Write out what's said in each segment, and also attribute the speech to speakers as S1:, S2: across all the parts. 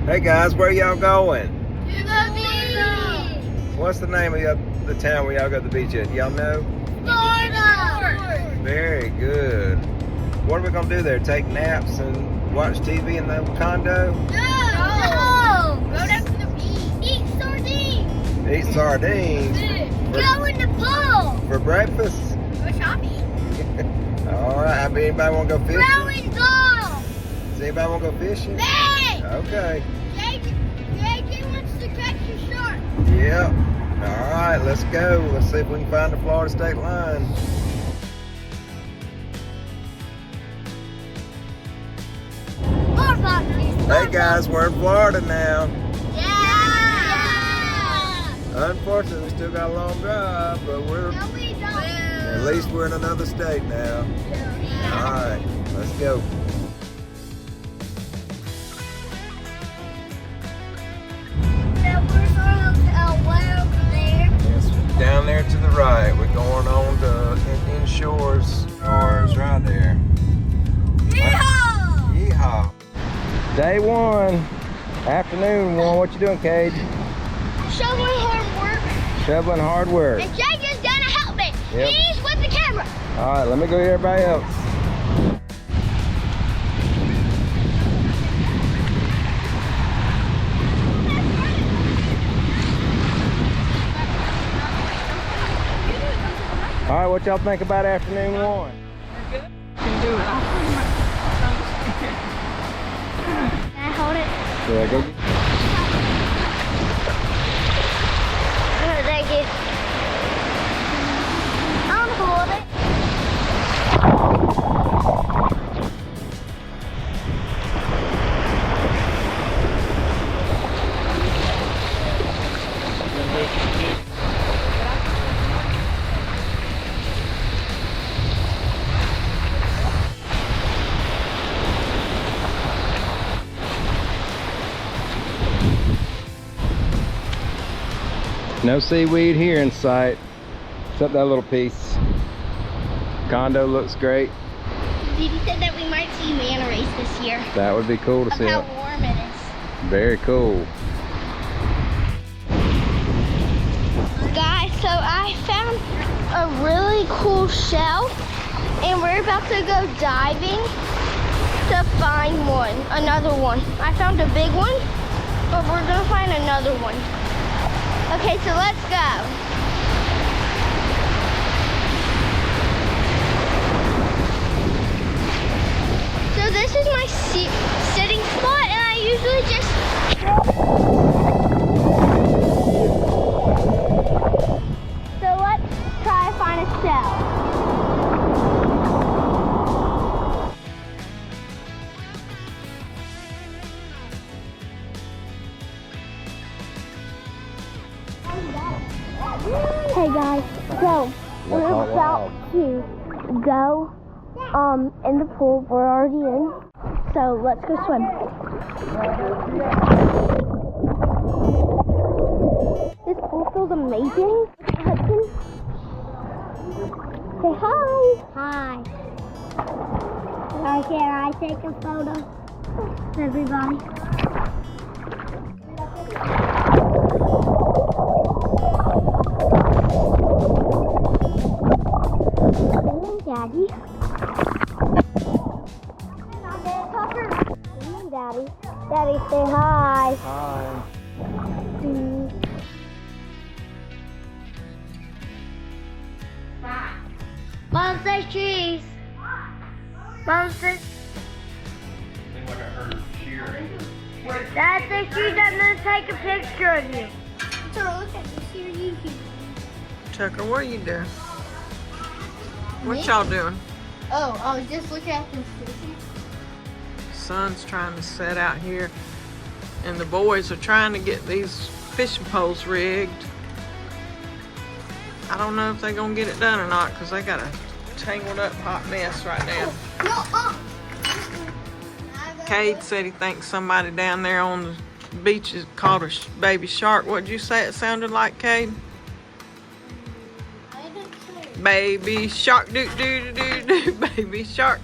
S1: Hey guys, where y'all going?
S2: To the beach.
S1: What's the name of the town where y'all go to the beach at? Y'all know?
S2: Florida.
S1: Very good. What are we gonna do there? Take naps and watch TV in the condo?
S2: No. Go down to the beach. Eat sardines.
S1: Eat sardines?
S2: Go in the pool.
S1: For breakfast?
S2: Go shopping.
S1: Alright, anybody wanna go fishing?
S2: Throwing balls.
S1: Does anybody wanna go fishing?
S2: Hey.
S1: Okay.
S2: JJ wants to catch a shark.
S1: Yep. Alright, let's go. Let's see if we can find the Florida state line. Hey guys, we're in Florida now.
S2: Yeah.
S1: Unfortunately, we still got a long drive, but
S2: No, we don't.
S1: at least we're in another state now. Alright, let's go. Yes, down there to the right. We're going on to Indian Shores. Shores right there.
S2: Yeehaw!
S1: Yeehaw. Day one. Afternoon one. What you doing, Cade?
S2: Shoveling hard work.
S1: Shoveling hard work.
S2: And JJ's gonna help me.
S1: Yep.
S2: He's with the camera.
S1: Alright, let me go get everybody else. Alright, what y'all think about afternoon one?
S2: Can I hold it?
S1: Yeah, go.
S2: Thank you. I'm hold it.
S1: No seaweed here in sight, except that little piece. Condo looks great.
S2: Didi said that we might see manta rays this year.
S1: That would be cool to
S2: Of
S1: see.
S2: how
S1: It.
S2: warm it is.
S1: Very cool.
S2: Guys, so I found a really cool shell and we're about to go diving to find one, another one. I found a big one, but we're gonna find another one. Okay, so let's go. So this is my sitting spot and I usually just So let's try to find a shell. Hey guys, so we're about to go in the pool. We're already in. So let's go swim. This pool feels amazing. Hudson, say hi. Hi. Can I take a photo of everybody? Daddy. Daddy. Daddy, say hi.
S1: Hi.
S2: Mom says cheese. Mom says.
S1: Seems like I heard cheering.
S2: Dad says she's gonna take a picture of you. So look at this here YouTube.
S3: Tucker, what are you doing? What y'all doing?
S2: Oh, I was just looking at this.
S3: Son's trying to set out here, and the boys are trying to get these fishing poles rigged. I don't know if they're gonna get it done or not, because they got a tangled up hot mess right now. Cade said he thinks somebody down there on the beach is called a baby shark. What'd you say it sounded like, Cade? Baby shark, doo doo doo doo doo, baby shark.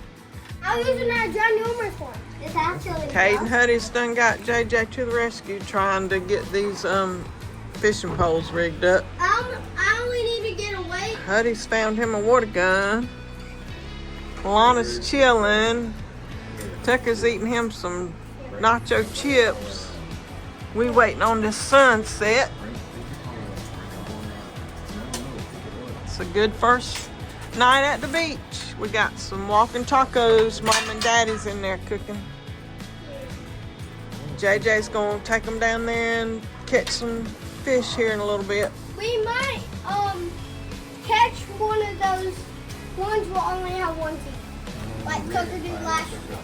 S2: I was using that John Newman's one. It's actually.
S3: Caden Huddy's done got JJ to the rescue trying to get these fishing poles rigged up.
S2: I only need to get away.
S3: Huddy's found him a water gun. Lana's chilling. Tucker's eating him some nacho chips. We waiting on this sunset. It's a good first night at the beach. We got some walking tacos. Mom and Daddy's in there cooking. JJ's gonna take them down there and catch some fish here in a little bit.
S2: We might catch one of those ones will only have one teeth, like Coker did last year.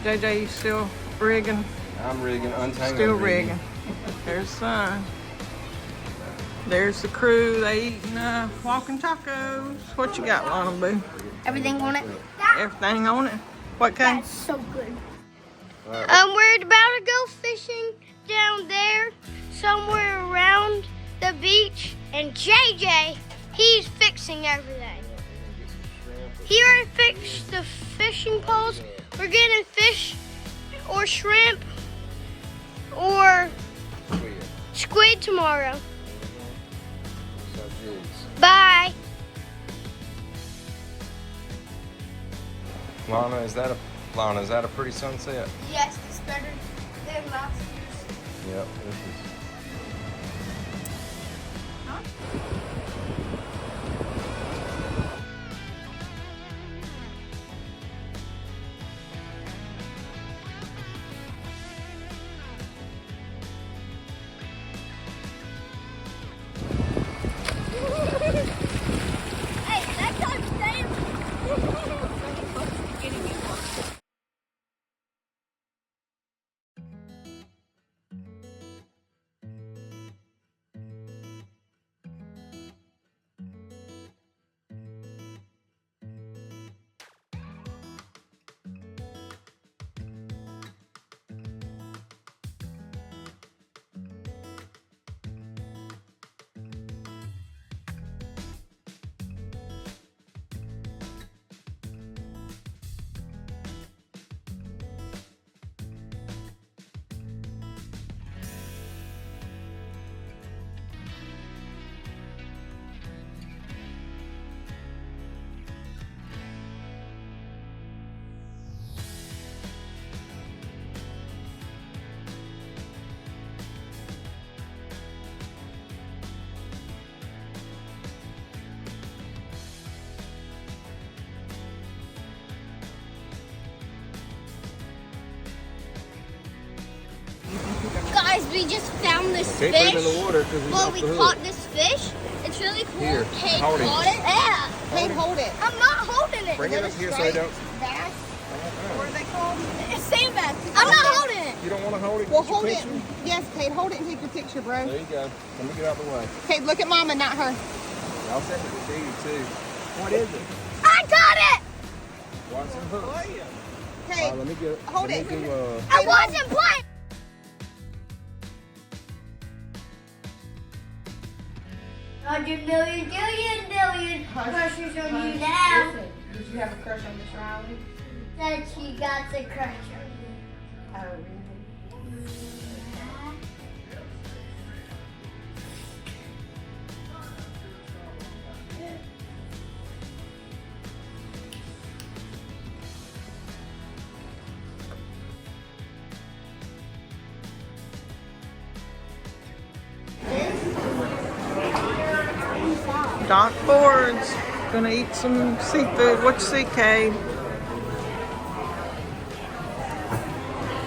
S3: JJ, you still rigging?
S1: I'm rigging, untangling.
S3: Still rigging. There's sun. There's the crew. They eating walking tacos. What you got, Lana Boo?
S2: Everything on it.
S3: Everything on it. What kind?
S2: That's so good. We're about to go fishing down there, somewhere around the beach, and JJ, he's fixing everything. He already fixed the fishing poles. We're getting fish or shrimp or squid tomorrow. Bye.
S1: Lana, is that a pretty sunset?
S2: Yes, it's better than last year's.
S1: Yep, this is.
S2: Guys, we just found this
S1: Can't
S2: fish.
S1: put it in the water because
S2: Well, we caught this fish. It's really cool.
S1: Here,
S2: Kate
S1: hold it.
S2: caught it. Yeah.
S4: Kate, hold it.
S2: I'm not holding it.
S1: Bring it up here so I don't.
S4: Bass? What are they called?
S2: It's sandbags. I'm not holding it.
S1: You don't want to hold it?
S4: Well,
S1: Get your
S4: hold it.
S1: picture?
S4: Yes, Kate, hold it and take your picture, bro.
S1: There you go. Let me get out of the way.
S4: Kate, look at Mama, not her.
S1: I'll send it to you too. What is it?
S2: I got it.
S1: Watch some hooks.
S4: Kate,
S1: Let me get.
S4: hold
S1: let
S4: it.
S1: me do,
S2: I wasn't playing. $100 million, billion crushes on you now.
S4: Did you have a crush on Miss Riley?
S2: Said she got the crush on
S4: Oh, really?
S3: Doc Ford's gonna eat some seafood. What you see, Cade?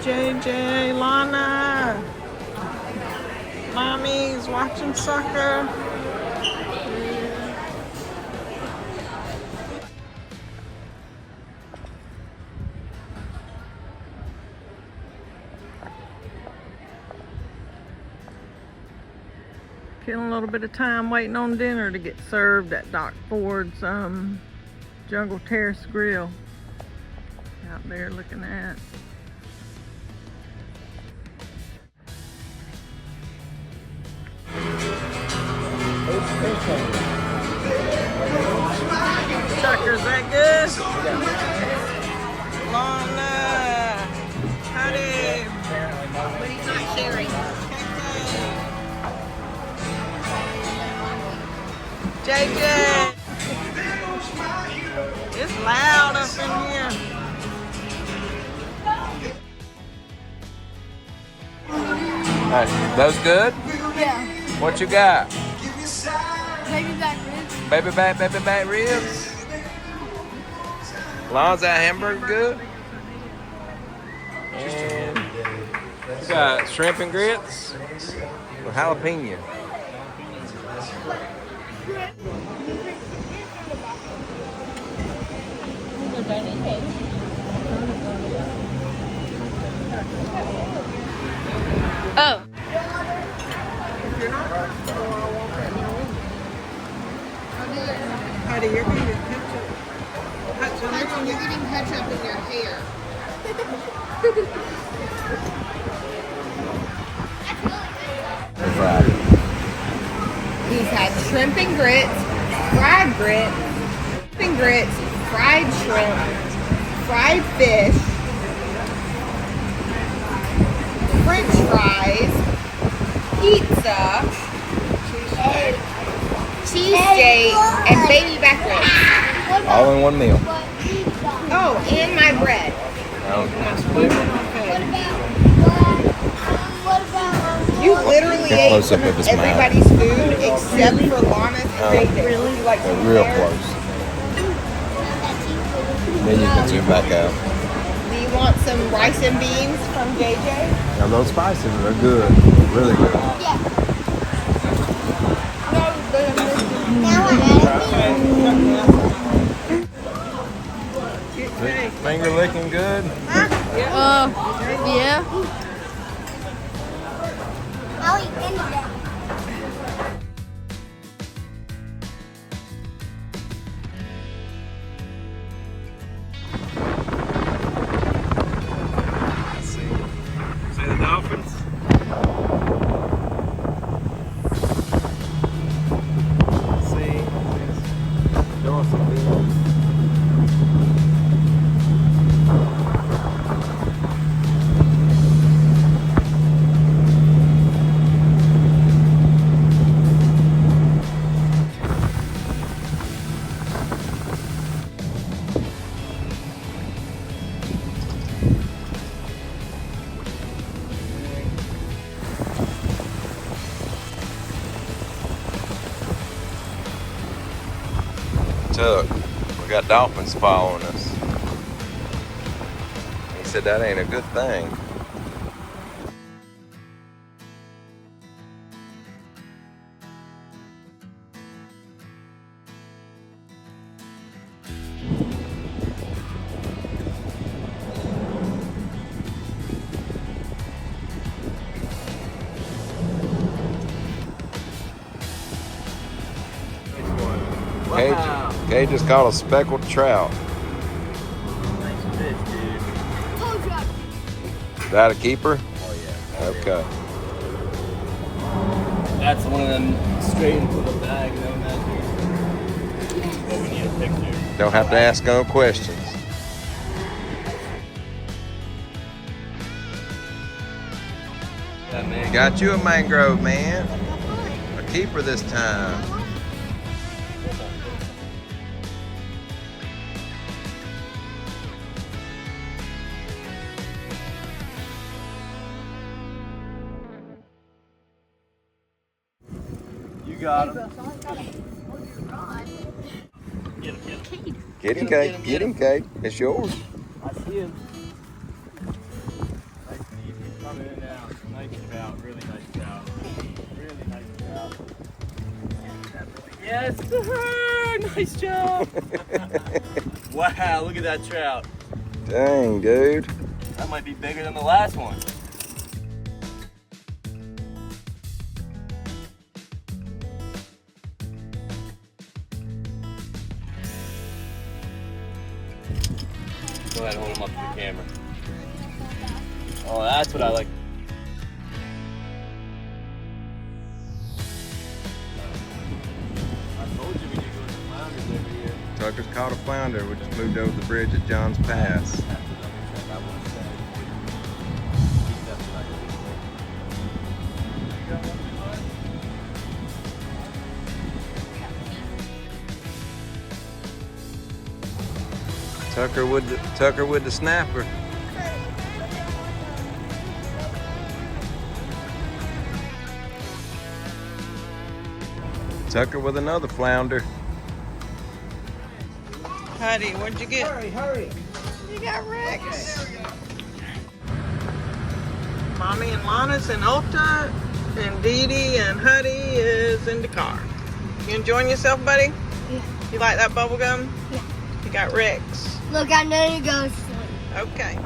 S3: JJ, Lana. Mommy's watching soccer. Killing a little bit of time waiting on dinner to get served at Doc Ford's Jungle Terrace Grill. Out there looking at. Tucker
S1: Those good?
S2: Yeah.
S1: What you got?
S2: Baby back ribs.
S1: Baby back ribs. Lon's that hamburger good? And we got shrimp and grits with jalapeno.
S2: Oh.
S3: Heidi, you're going to get ketchup.
S4: Imagine you're getting ketchup in your hair. He's had shrimp and grits, fried grits, fried shrimp, fried fish, French fries, pizza, cheesesteak, and baby back ribs.
S1: All in one meal.
S4: Oh, and my bread. You literally
S1: Get
S4: ate
S1: close
S4: some
S1: up with
S4: of
S1: this mic.
S4: everybody's food except for Lana's and JJ. Really? Like
S1: They're real close. Then you can zoom back out.
S4: Do you want some rice and beans from JJ?
S1: Now those spices are good. Really good. Finger licking good?
S2: Yeah.
S1: See the dolphins? See? Doing some good. Tuck, we got dolphins following us. He said that ain't a good thing. Cage just caught a speckled trout.
S5: Nice fish, dude.
S1: Is that a keeper?
S5: Oh yeah.
S1: Okay.
S5: That's one of them straight into the bag, no magic. But we need a picture.
S1: Don't have to ask no questions.
S5: That man.
S1: Got you a mangrove, man. A keeper this time.
S5: You got him. Get him,
S1: Get him, Kate. It's yours.
S5: I see him. Nice and easy. Coming in now. Nice trout. Really nice trout. Really nice trout. Yes! Nice job! Wow, look at that trout.
S1: Dang, dude.
S5: That might be bigger than the last one. Go ahead and hold him up to the camera. Oh, that's what I like. I told you we need to go to the flounders every year.
S1: Tucker's caught a flounder. We just moved over the bridge at John's Pass.
S5: That's what I want to say. That's what I
S1: Tucker with the snapper. Tucker with another flounder.
S3: Huddy, what'd you get?
S4: Hurry.
S3: You got Rex. Mommy and Lana's in Ulta, and Dee Dee and Huddy is in the car. You enjoying yourself, buddy?
S2: Yeah.
S3: You like that bubble gum?
S2: Yeah.
S3: You got Rex.
S2: Look, I know you go sleep.
S3: Okay.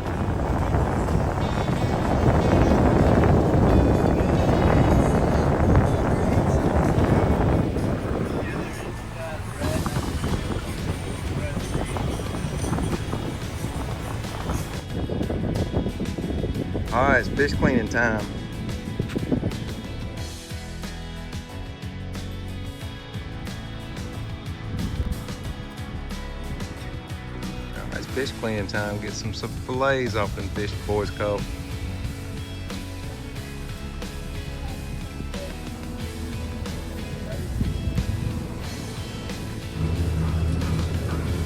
S1: All right, it's fish cleaning time. All right, it's fish cleaning time. Get some fillets off them fish the boys caught.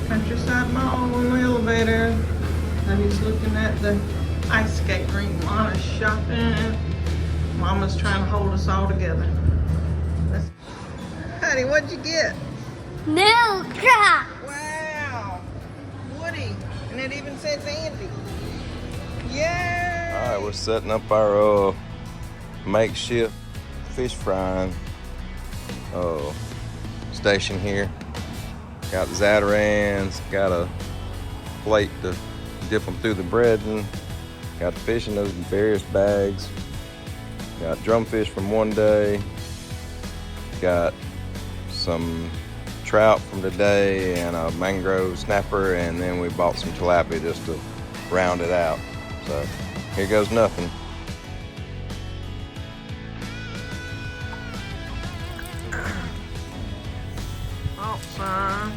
S3: Countryside Mall on the elevator. And he's looking at the ice skate rink. Mama's shopping. Mama's trying to hold us all together. Honey, what'd you get?
S2: Milk crap.
S3: Wow. Woody. And it even says Andy. Yeah.
S1: All right, we're setting up our makeshift fish frying station here. Got the Zatarans, got a plate to dip them through the breading. Got the fish in those various bags. Got drumfish from one day. Got some trout from today and a mangrove snapper, and then we bought some tilapia just to round it out. So here goes nothing.
S3: Caught some.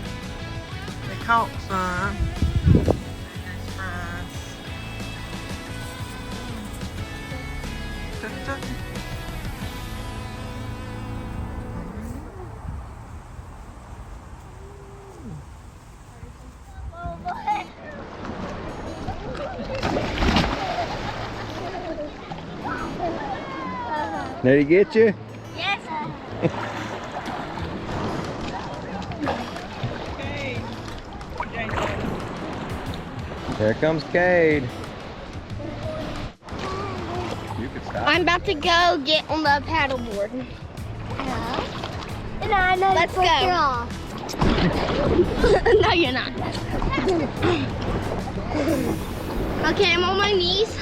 S3: They caught some.
S1: Did he get you?
S2: Yes.
S1: Here comes Cade. You could stop.
S2: I'm about to go get on the paddleboard. Yeah. And I know. Let's go. No, you're not. Okay, I'm on my knees.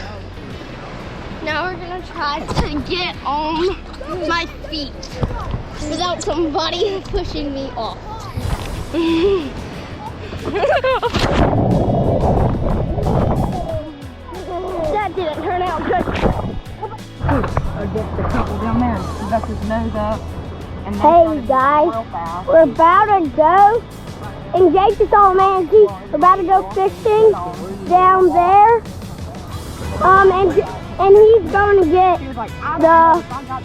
S2: Now we're gonna try to get on my feet without somebody pushing me off. That didn't turn out good.
S4: Or get the people down there and got his nose up. And
S2: Hey guys, we're about to go, and Jake just saw a man. We're about to go fishing down there. And he's going to get the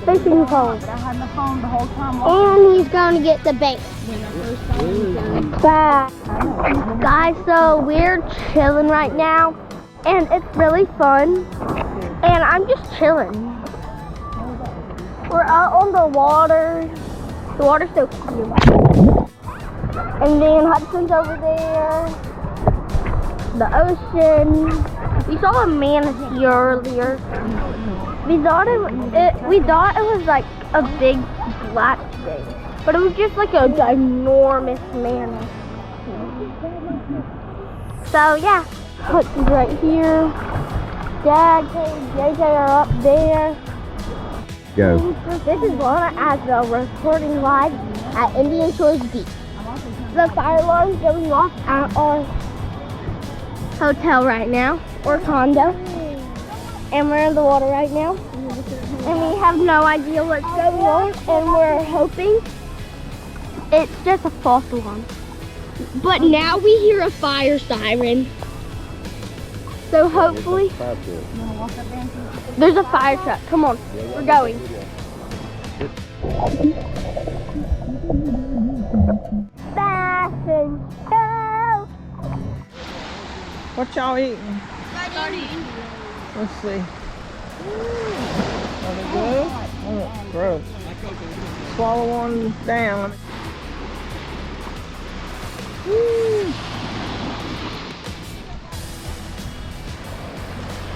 S2: fishing pole.
S4: I had my phone the whole time.
S2: And he's going to get the bait. Bye. Guys, so we're chilling right now, and it's really fun. And I'm just chilling. We're out on the water. The water's so clear. And then Hudson's over there. The ocean. We saw a manatee earlier. We thought it was like a big black thing, but it was just like a ginormous manatee. So yeah, Hudson's right here. Dad, JJ are up there.
S1: Go.
S2: This is Lana Asbell reporting live at Indian Shores Beach. The fire alarm is going off at our hotel right now, or condo. And we're in the water right now. And we have no idea what's going on, and we're hoping it's just a false alarm. But now we hear a fire siren. So hopefully, there's a fire truck. Come on, we're going. Fast and go.
S3: What y'all eating? Let's see. Are they good? Oh, gross. swallow one down. Woo.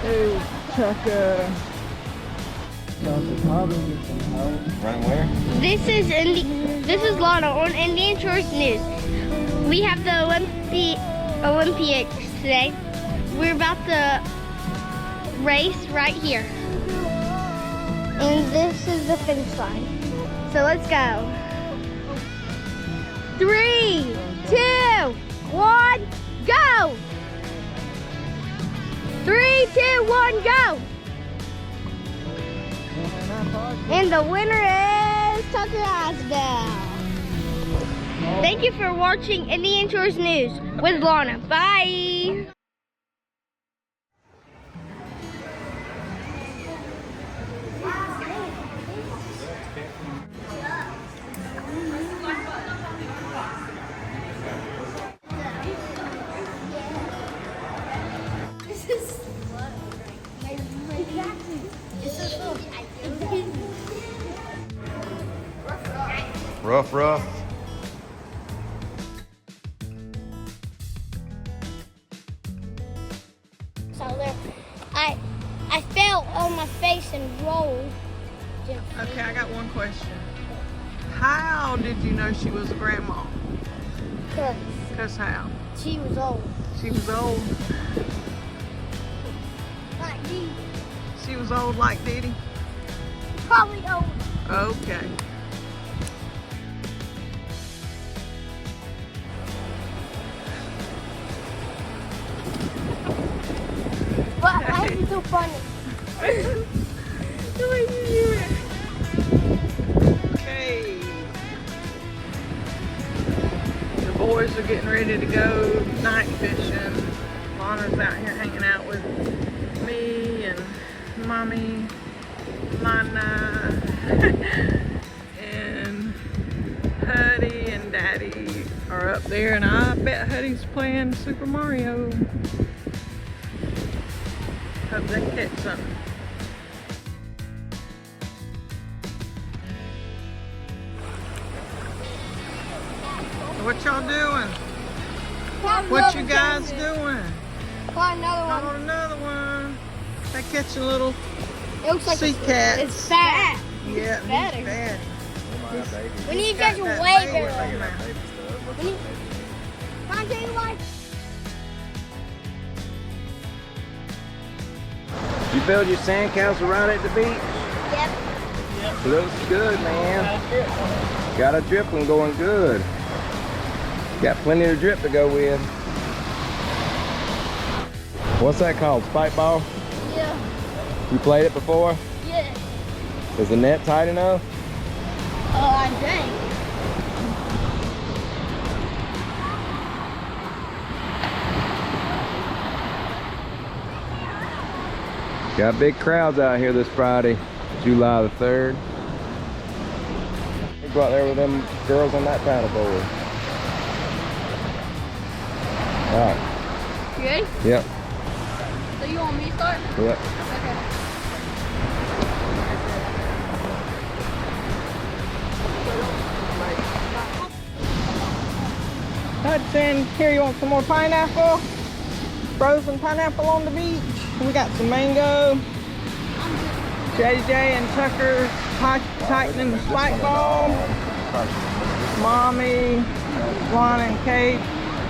S3: Hey, Tucker.
S1: Running where?
S2: This is Lana on Indian Shores News. We have the Olympics today. We're about to race right here. And this is the finish line. So let's go. 3, 2, 1, go! 3, 2, 1, go! And the winner is Tucker Asbell. Thank you for watching Indian Shores News with Lana. Bye!
S1: Rough.
S2: So there, I fell on my face and rolled.
S3: Okay, I got one question. How did you know she was a grandma? Because how?
S2: She was old.
S3: She was old.
S2: Like me.
S3: She was old like Diddy?
S2: Probably old.
S3: Okay.
S2: But why is it so funny?
S3: Okay. The boys are getting ready to go night fishing. Lana's out here hanging out with me and Mommy, Lana, and Huddy and Daddy are up there, and I bet Huddy's playing Super Mario. Hope they catch something. What y'all doing? What you guys doing?
S2: Caught another one.
S3: Caught another one. They catching little
S2: It looks like
S3: sea cats.
S2: it's fat.
S3: Yeah,
S2: better.
S3: he's bad.
S2: We need to catch
S3: Got that
S2: way
S3: baby
S2: bigger.
S3: now.
S2: Can I tell you what?
S1: You build your sandcastle right at the beach?
S2: Yep.
S1: Looks good, man. Got a drip one going good. Got plenty of drip to go with. What's that called? Spike ball?
S2: Yeah.
S1: You played it before?
S2: Yeah.
S1: Is the net tight enough?
S2: I think.
S1: Got big crowds out here this Friday, July the 3rd. We go out there with them girls on that paddleboard. All right.
S2: You ready?
S1: Yep.
S2: So you want me to start?
S1: Yep.
S2: Okay.
S3: Hudson, here, you want some more pineapple? Frozen pineapple on the beach. We got some mango. JJ and Tucker tightening the spike ball. Mommy, Lana and Kate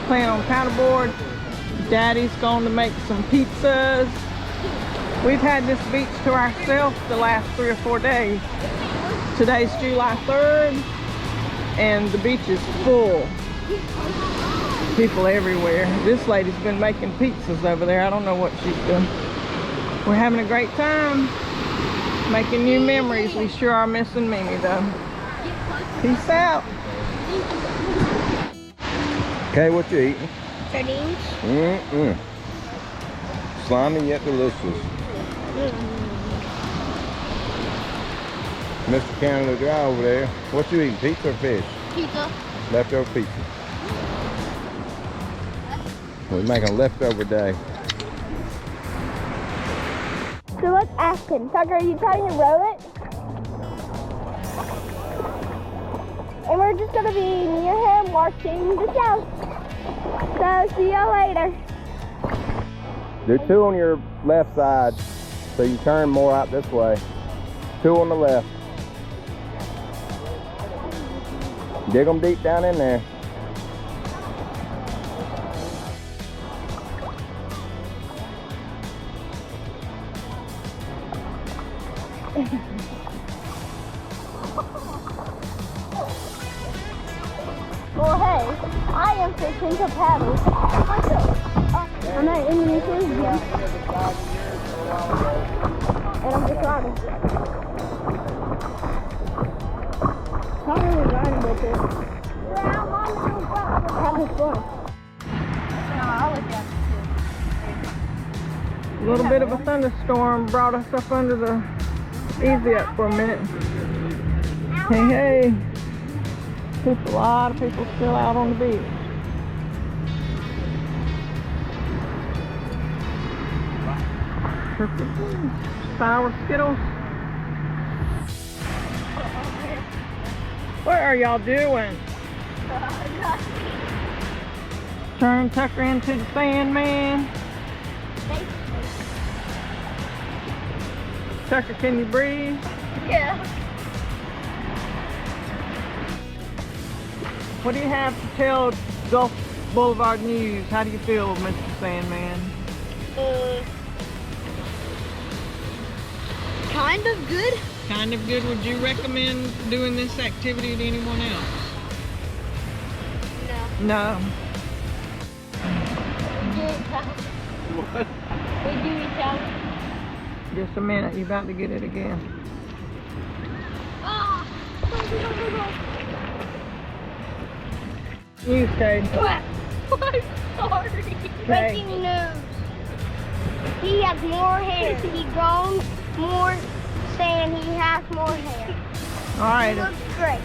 S3: playing on paddleboard. Daddy's going to make some pizzas. We've had this beach to ourselves the last 3 or 4 days. Today's July 3rd and the beach is full. People everywhere. This lady's been making pizzas over there. I don't know what she's doing. We're having a great time. Making new memories. We sure are missing Mimi though. Peace out.
S1: Okay, what you eating?
S2: Sardines.
S1: Slimy yet delicious. Mr. Canada Dry over there. What you eating? Pizza or fish?
S2: Pizza.
S1: Leftover pizza. We're making a leftover day.
S2: So let's ask him. Tucker, are you trying to row it? And we're just gonna be near him watching the show. So see you later.
S1: Do 2 on your left side so you turn more out this way. 2 on the left. Dig them deep down in there.
S2: Well, hey, I am fishing to paddle. I'm at Indonesia's gym. And I'm just riding. Not really riding with it. Having fun.
S3: A little bit of a thunderstorm brought us up under the easy up for a minute. Hey, hey. A lot of people still out on the beach. Sour Skittles. What are y'all doing? Turn Tucker into the Sandman. Tucker, can you breathe?
S2: Yeah.
S3: What do you have to tell Gulf Boulevard News? How do you feel, Mr. Sandman?
S2: Kind of good.
S3: Kind of good. Would you recommend doing this activity to anyone else?
S2: No.
S3: No.
S2: What? We do each other.
S3: Just a minute. You're about to get it again.
S2: Ah!
S3: News, Cade.
S2: I'm sorry. Breaking news. He has more hair. He grown more sand. He has more hair.
S3: All right.
S2: He looks great.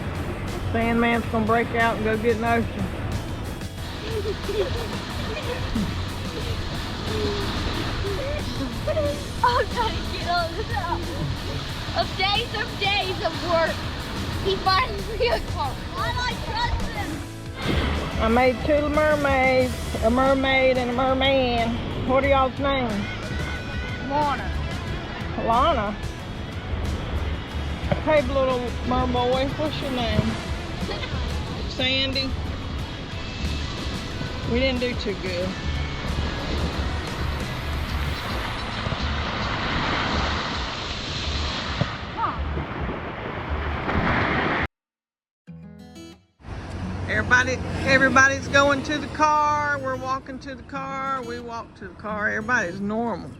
S3: Sandman's gonna break out and go get an ocean.
S2: I'm trying to get on this house. Of days of work. He finally got I like trust him.
S3: I made 2 mermaids, a mermaid and a merman. What are y'all's names?
S2: Lana.
S3: Lana. Hey, little merboy, what's your name? Sandy. We didn't do too good. Everybody's going to the car. We're walking to the car. We walk to the car. Everybody's normal.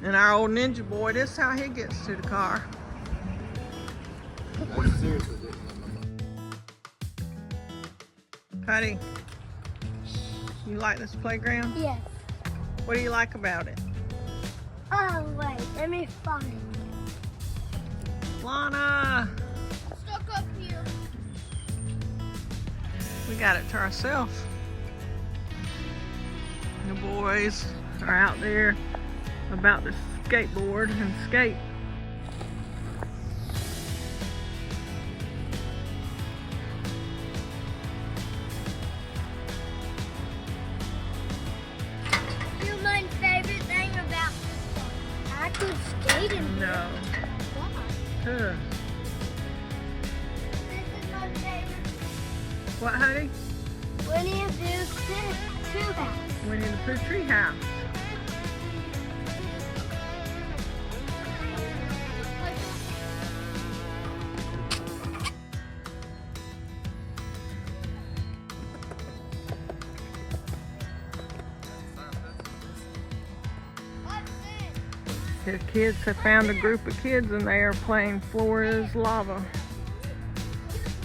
S3: And our old ninja boy, this is how he gets to the car. Honey, you like this playground?
S2: Yes.
S3: What do you like about it?
S2: Oh, wait. Let me find it.
S3: Lana,
S2: Stuck up here.
S3: we got it to ourselves. The boys are out there about to skateboard and skate.
S2: You know my favorite thing about active skating?
S3: No.
S2: Why?
S3: Huh.
S2: This is my favorite.
S3: What, honey?
S2: Winnie the Pooh's tree house.
S3: Winnie the Pooh tree house. The kids have found a group of kids and they are playing Florida's Lava.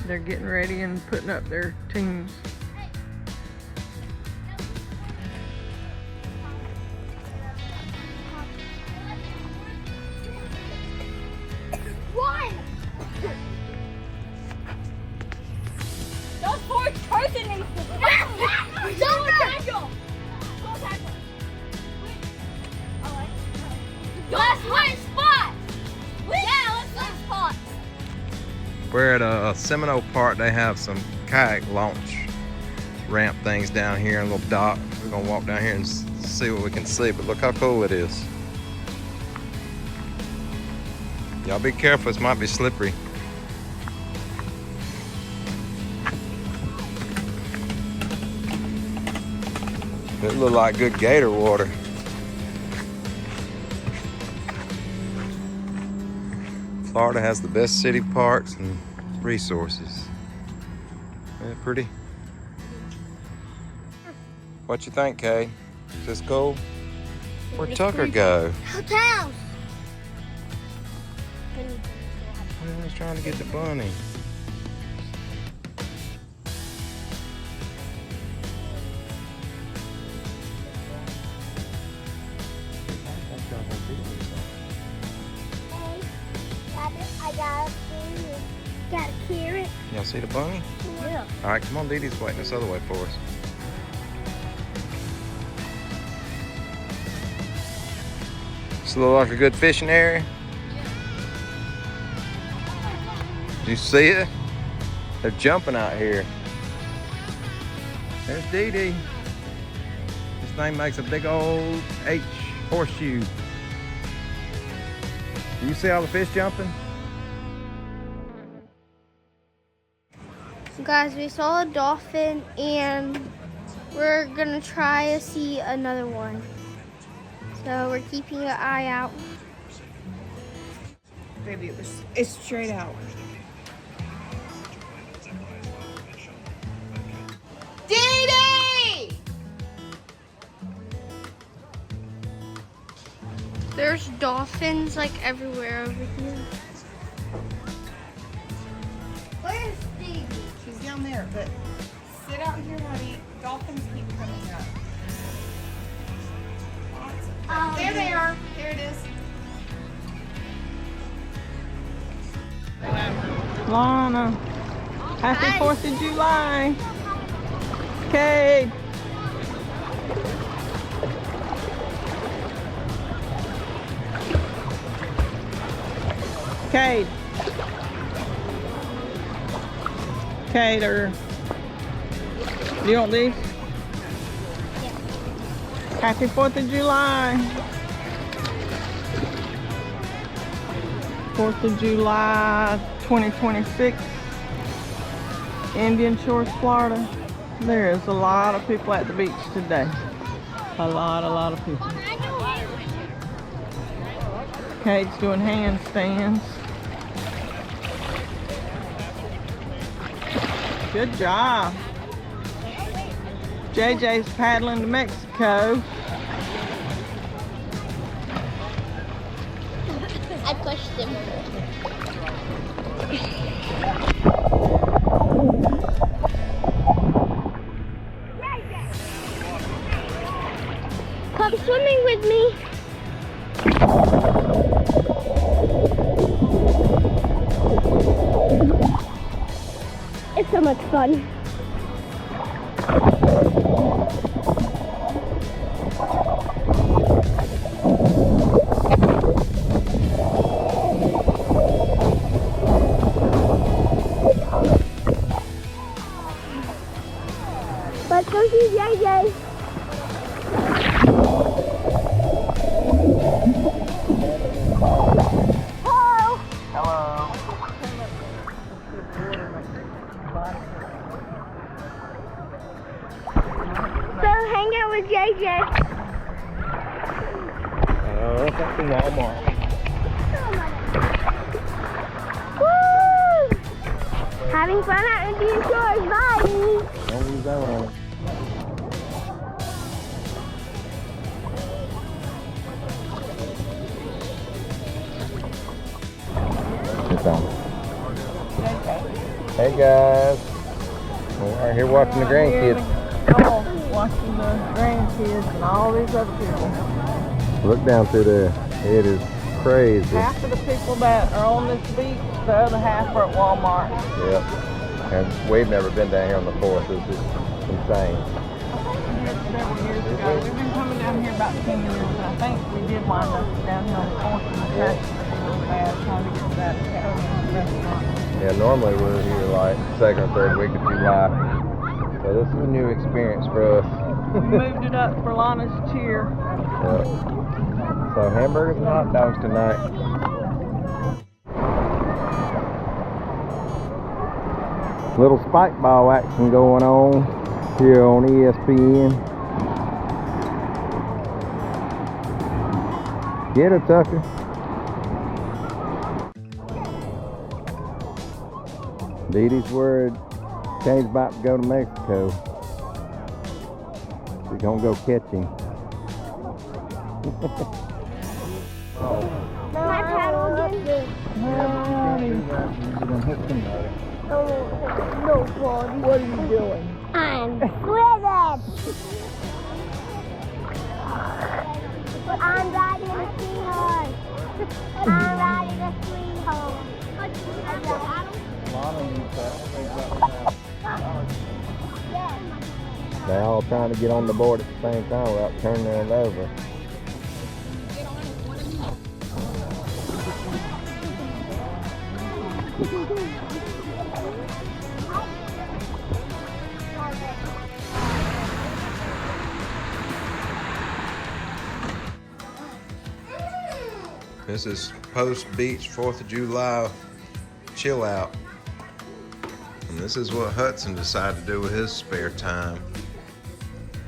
S3: They're getting ready and putting up their teams.
S2: One! Those boys cursing me. Don't tackle! Don't tackle. Let's switch spots! Yeah, let's switch spots.
S1: We're at a Seminole Park. They have some kayak launch ramp things down here, a little dock. We're gonna walk down here and see what we can see, but look how cool it is. Y'all be careful, this might be slippery. It look like good gator water. Florida has the best city parks and resources. Isn't it pretty? What you think, Kay? Is this cool? Where'd Tucker go?
S2: Hotels.
S1: I was trying to get the bunny.
S2: I got a carrot.
S1: Y'all see the bunny?
S2: Yeah.
S1: All right, come on, Dee Dee's waiting this other way for us. This look like a good fishing area? Did you see it? They're jumping out here. There's Dee Dee. This thing makes a big old H horseshoe. Do you see all the fish jumping?
S2: Guys, we saw a dolphin and we're gonna try to see another one. So we're keeping an eye out.
S3: Baby, it's straight out. Dee-Dee!
S2: There's dolphins like everywhere over here. Where's Stevie?
S3: She's down there, but sit out here, honey. Dolphins keep coming up. There they are. There it is. Lana, happy 4th of July. Cade. Cade. Cater. You want these? Happy 4th of July. 4th of July 2026. Indian Shores, Florida. There is a lot of people at the beach today. A lot of people. Kate's doing handstands. Good job. JJ's paddling to Mexico.
S2: I pushed him. Come swimming with me. It's so much fun. Let's go see JJ. Hello.
S1: Hello.
S2: So hang out with JJ.
S1: Look at the Walmart.
S2: Woo! Having fun at Indian Shores. Bye.
S1: Don't lose that one. Hey guys, we're here watching the grandkids.
S3: Oh, watching the grandkids and all these other people.
S1: Look down through there. It is crazy.
S3: Half of the people that are on this beach, the other half are at Walmart.
S1: Yep. And we've never been down here on the 4th. It's just insane.
S3: Several years ago. We've been coming down here about 10 years, and I think we did wind up down here on the 4th and the traffic was really bad trying to get to that Italian restaurant.
S1: Yeah, normally we're here like second or third week of July. So this is a new experience for us.
S3: We moved it up for Lana's cheer.
S1: Yep. So hamburgers and hot dogs tonight. Little spike ball action going on here on ESPN. Get her, Tucker. Dee Dee's worried Kane's about to go to Mexico. She's gonna go catch him.
S2: My paddle again. No, buddy.
S3: What are you doing?
S2: I'm swimming. I'm riding a sweetheart. I'm riding a sweetheart.
S1: They're all trying to get on the board at the same time without turning it over. This is post-beach 4th of July chill out. And this is what Hudson decided to do with his spare time.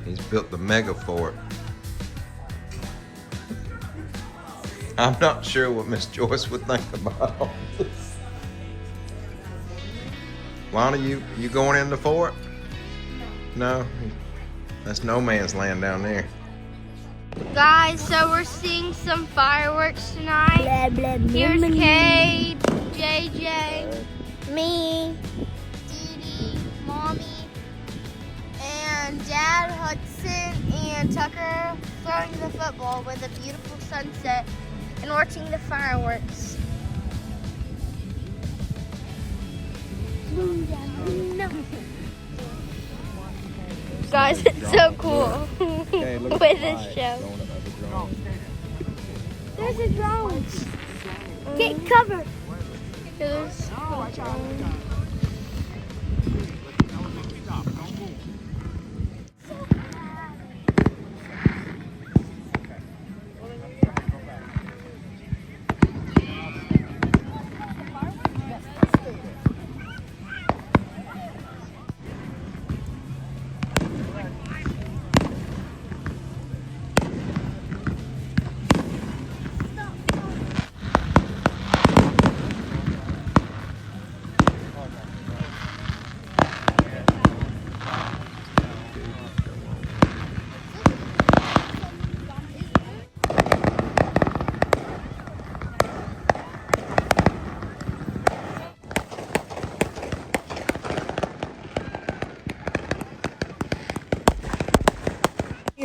S1: He's built the mega fort. I'm not sure what Miss Joyce would think about all this. Lana, you going in the fort? No? That's no man's land down there.
S2: Guys, so we're seeing some fireworks tonight. Here's Kate, JJ, me, Dee Dee, Mommy, and Dad, Hudson, and Tucker throwing the football with a beautiful sunset and watching the fireworks. Guys, it's so cool with this show. There's a drone. Get covered. There's a drone.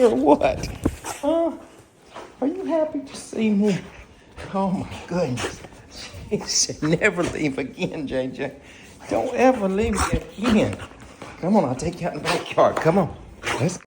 S1: Or what? Huh? Are you happy to see me? Oh my goodness. She said never leave again, JJ. Don't ever leave me again. Come on, I'll take you out in the backyard. Come on. Let's go.